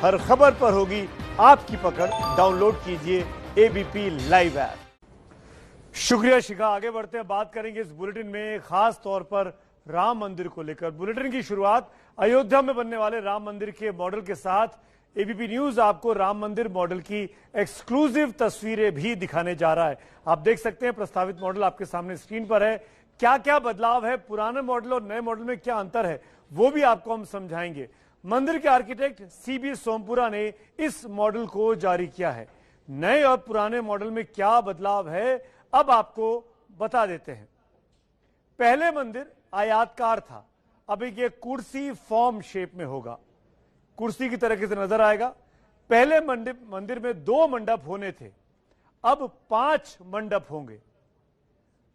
हर खबर पर होगी आपकी पकड़। डाउनलोड कीजिए एबीपी लाइव ऐप। शुक्रिया शिखा। आगे बढ़ते हैं, बात करेंगे इस बुलेटिन में खास तौर पर राम मंदिर को लेकर। बुलेटिन की शुरुआत अयोध्या में बनने वाले राम मंदिर के मॉडल के साथ। एबीपी न्यूज आपको राम मंदिर मॉडल की एक्सक्लूसिव तस्वीरें भी दिखाने जा रहा है। आप देख सकते हैं प्रस्तावित मॉडल आपके सामने स्क्रीन पर है। क्या क्या बदलाव है, पुराने मॉडल और नए मॉडल में क्या अंतर है, वो भी आपको हम समझाएंगे। मंदिर के आर्किटेक्ट सीबी सोमपुरा ने इस मॉडल को जारी किया है। नए और पुराने मॉडल में क्या बदलाव है, अब आपको बता देते हैं। पहले मंदिर आयताकार था, अब ये कुर्सी फॉर्म शेप में होगा, कुर्सी की तरह से नजर आएगा। पहले मंदिर में 2 मंडप होने थे, अब 5 मंडप होंगे।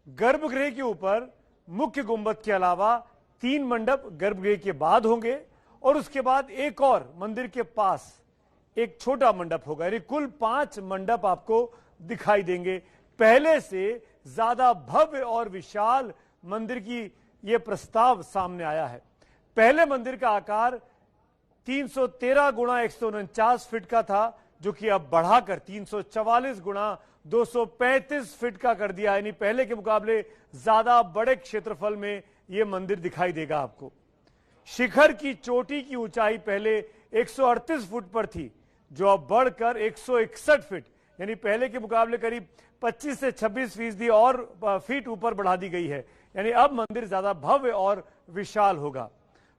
गर्भगृह के ऊपर मुख्य गुंबद के अलावा 3 मंडप गर्भगृह के बाद होंगे और उसके बाद एक और मंदिर के पास एक छोटा मंडप होगा, यानी कुल 5 मंडप आपको दिखाई देंगे। पहले से ज्यादा भव्य और विशाल मंदिर की यह प्रस्ताव सामने आया है। पहले मंदिर का आकार 313 गुणा 149 फीट का था, जो कि अब बढ़ाकर 344 गुणा 235 फीट का कर दिया, यानी पहले के मुकाबले ज्यादा बड़े क्षेत्रफल में यह मंदिर दिखाई देगा आपको। शिखर की चोटी की ऊंचाई पहले 138 फुट पर थी, जो अब बढ़कर 161 फीट, यानी पहले के मुकाबले करीब 25 से 26% और फीट ऊपर बढ़ा दी गई है। यानी अब मंदिर ज्यादा भव्य और विशाल होगा।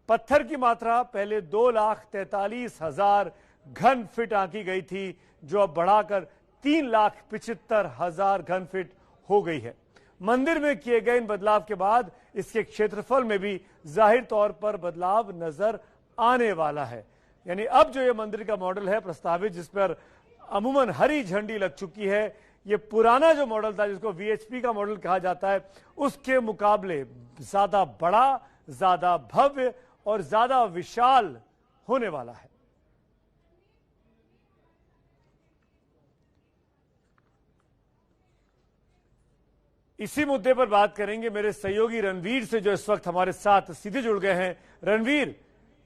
पत्थर की मात्रा पहले 2,43,000 घन फीट आंकी गई थी, जो अब बढ़ाकर 3,75,000 घन फीट हो गई है। मंदिर में किए गए इन बदलाव के बाद इसके क्षेत्रफल में भी जाहिर तौर पर बदलाव नजर आने वाला है। यानी अब जो ये मंदिर का मॉडल है प्रस्तावित, जिस पर अमूमन हरी झंडी लग चुकी है, ये पुराना जो मॉडल था जिसको वीएचपी का मॉडल कहा जाता है, उसके मुकाबले ज्यादा बड़ा, ज्यादा भव्य और ज्यादा विशाल होने वाला है। इसी मुद्दे पर बात करेंगे मेरे सहयोगी रणवीर से, जो इस वक्त हमारे साथ सीधे जुड़ गए हैं। रणवीर,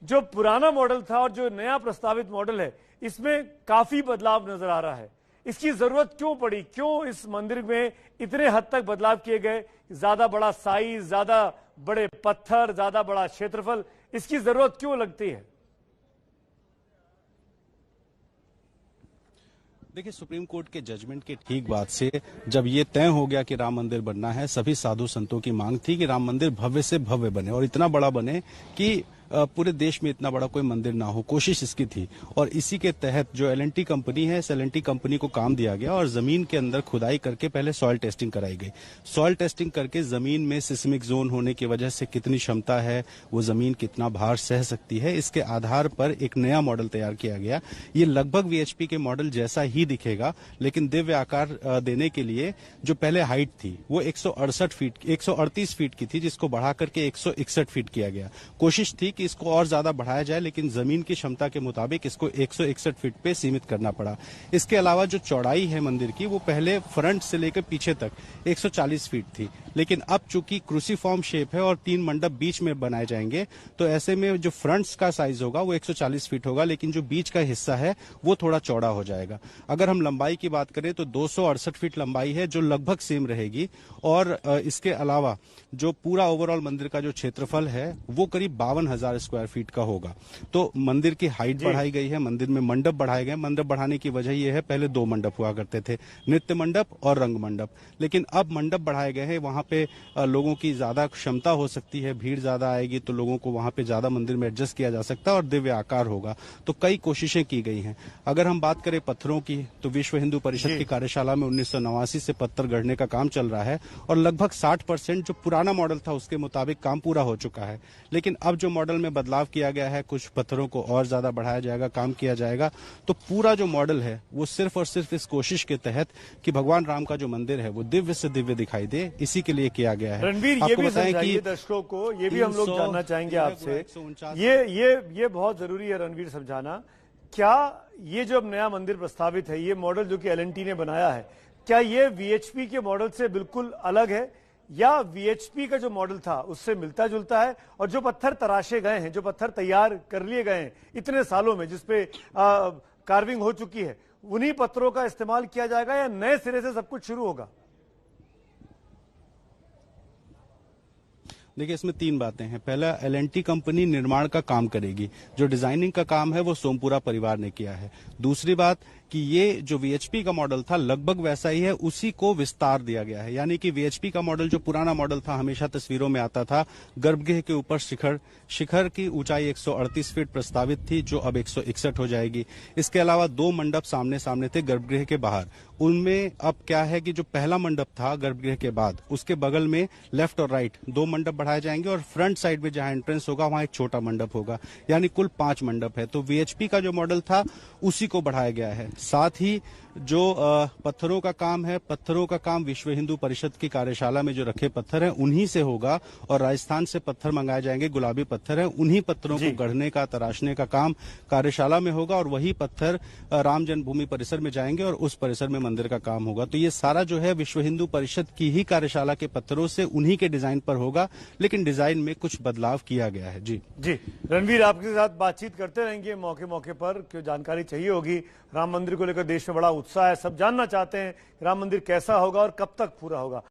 जो पुराना मॉडल था और जो नया प्रस्तावित मॉडल है, इसमें काफी बदलाव नजर आ रहा है। इसकी जरूरत क्यों पड़ी? क्यों इस मंदिर में इतने हद तक बदलाव किए गए? ज्यादा बड़ा साइज, ज्यादा बड़े पत्थर, ज्यादा बड़ा क्षेत्रफल, इसकी जरूरत क्यों लगती है? देखिए, सुप्रीम कोर्ट के जजमेंट के ठीक बाद से जब ये तय हो गया कि राम मंदिर बनना है, सभी साधु संतों की मांग थी कि राम मंदिर भव्य से भव्य बने और इतना बड़ा बने कि पूरे देश में इतना बड़ा कोई मंदिर ना हो। कोशिश इसकी थी और इसी के तहत जो एल&टी कंपनी है, इस एल&टी कंपनी को काम दिया गया और जमीन के अंदर खुदाई करके पहले सॉइल टेस्टिंग कराई गई। सॉइल टेस्टिंग करके जमीन में सिस्मिक जोन होने की वजह से कितनी क्षमता है, वो जमीन कितना भार सह सकती है, इसके आधार पर एक नया मॉडल तैयार किया गया। ये लगभग वीएचपी के मॉडल जैसा ही दिखेगा, लेकिन दिव्य आकार देने के लिए जो पहले हाइट थी वो 138 फीट की थी, जिसको बढ़ा करके 161 फीट किया गया। कोशिश थी इसको और ज्यादा बढ़ाया जाए, लेकिन जमीन की क्षमता के मुताबिक इसको 161 फीट पे सीमित करना पड़ा। इसके अलावा जो चौड़ाई है मंदिर की, वो पहले फ्रंट से लेकर पीछे तक 140 फीट थी, लेकिन अब चूंकि क्रूसीफॉर्म शेप है और 3 मंडप बीच में बनाए जाएंगे, तो ऐसे में जो फ्रंट का साइज होगा वो 140 फीट होगा, लेकिन जो बीच का हिस्सा है वो थोड़ा चौड़ा हो जाएगा। अगर हम लंबाई की बात करें तो 268 फीट लंबाई है, जो लगभग सेम रहेगी। और इसके अलावा जो पूरा ओवरऑल मंदिर का जो क्षेत्रफल है वो करीब 52,000 स्क्वायर फीट का होगा। तो मंदिर की हाइट बढ़ाई गई है, मंदिर में मंडप बढ़ाए गए। मंडप बढ़ाने की वजह यह है, पहले 2 मंडप हुआ करते थे, नृत्य मंडप और रंग मंडप, लेकिन अब मंडप बढ़ाए गए हैं। वहां पे लोगों की ज्यादा क्षमता हो सकती है, भीड़ ज्यादा आएगी तो लोगों को वहां पे ज्यादा मंदिर में एडजस्ट किया जा सकता है और दिव्य आकार होगा। तो कई कोशिशें की गई हैं। अगर हम बात करें पत्थरों की, तो विश्व हिंदू परिषद की कार्यशाला में 1989 से पत्थर गढ़ने का काम चल रहा है और लगभग 60% जो पुराना मॉडल था उसके मुताबिक काम पूरा हो चुका है। लेकिन अब जो मॉडल में बदलाव किया गया है, कुछ पत्थरों को और ज्यादा बढ़ाया जाएगा, काम किया जाएगा। तो पूरा जो मॉडल है वो सिर्फ और सिर्फ इस कोशिश के तहत कि भगवान राम का जो मंदिर है वो दिव्य से दिव्य दिखाई दे, इसी के लिए किया गया है। रणवीर, ये भी समझाइए दर्शकों को, ये भी हम लोग जानना चाहेंगे आपसे। ये बहुत जरूरी है रणवीर समझाना। क्या ये जो अब नया मंदिर प्रस्तावित है, ये मॉडल जो कि एल&टी ने बनाया है, क्या ये वीएचपी के मॉडल से बिल्कुल अलग है या वीएचपी का जो मॉडल था उससे मिलता जुलता है, और जो पत्थर तराशे गए हैं, जो पत्थर तैयार कर लिए गए हैं इतने सालों में, जिसपे कार्विंग हो चुकी है, उन्हीं पत्थरों का इस्तेमाल किया जाएगा या नए सिरे से सब कुछ शुरू होगा? देखिए, इसमें तीन बातें हैं। पहला, एल&टी कंपनी निर्माण का काम करेगी, जो डिजाइनिंग का काम है वो सोमपुरा परिवार ने किया है। दूसरी बात कि ये जो वीएचपी का मॉडल था लगभग वैसा ही है, उसी को विस्तार दिया गया है। यानी कि वीएचपी का मॉडल जो पुराना मॉडल था, हमेशा तस्वीरों में आता था, गर्भगृह के ऊपर शिखर की ऊंचाई 138 फीट प्रस्तावित थी, जो अब 161 हो जाएगी। इसके अलावा 2 मंडप सामने सामने थे गर्भगृह के बाहर। उनमें अब क्या है कि जो पहला मंडप था गर्भगृह के बाद, उसके बगल में लेफ्ट और राइट 2 मंडप बढ़ाए जाएंगे, और फ्रंट साइड में जहां एंट्रेंस होगा वहां एक छोटा मंडप होगा। यानी कुल 5 मंडप है। तो वीएचपी का जो मॉडल था उसी को बढ़ाया गया है। साथ ही जो पत्थरों का काम है, पत्थरों का काम विश्व हिंदू परिषद की कार्यशाला में जो रखे पत्थर हैं उन्हीं से होगा, और राजस्थान से पत्थर मंगाए जाएंगे, गुलाबी पत्थर हैं, उन्हीं पत्थरों को गढ़ने का, तराशने का काम कार्यशाला में होगा, और वही पत्थर राम जन्मभूमि परिसर में जाएंगे और उस परिसर में मंदिर का काम होगा। तो ये सारा जो है विश्व हिंदू परिषद की ही कार्यशाला के पत्थरों से, उन्हीं के डिजाइन पर होगा, लेकिन डिजाइन में कुछ बदलाव किया गया है। जी रणवीर, आपके साथ बातचीत करते रहेंगे मौके मौके पर, क्यों जानकारी चाहिए होगी। राम मंदिर को लेकर देश में बड़ा उत्साह है, सब जानना चाहते हैं राम मंदिर कैसा होगा और कब तक पूरा होगा।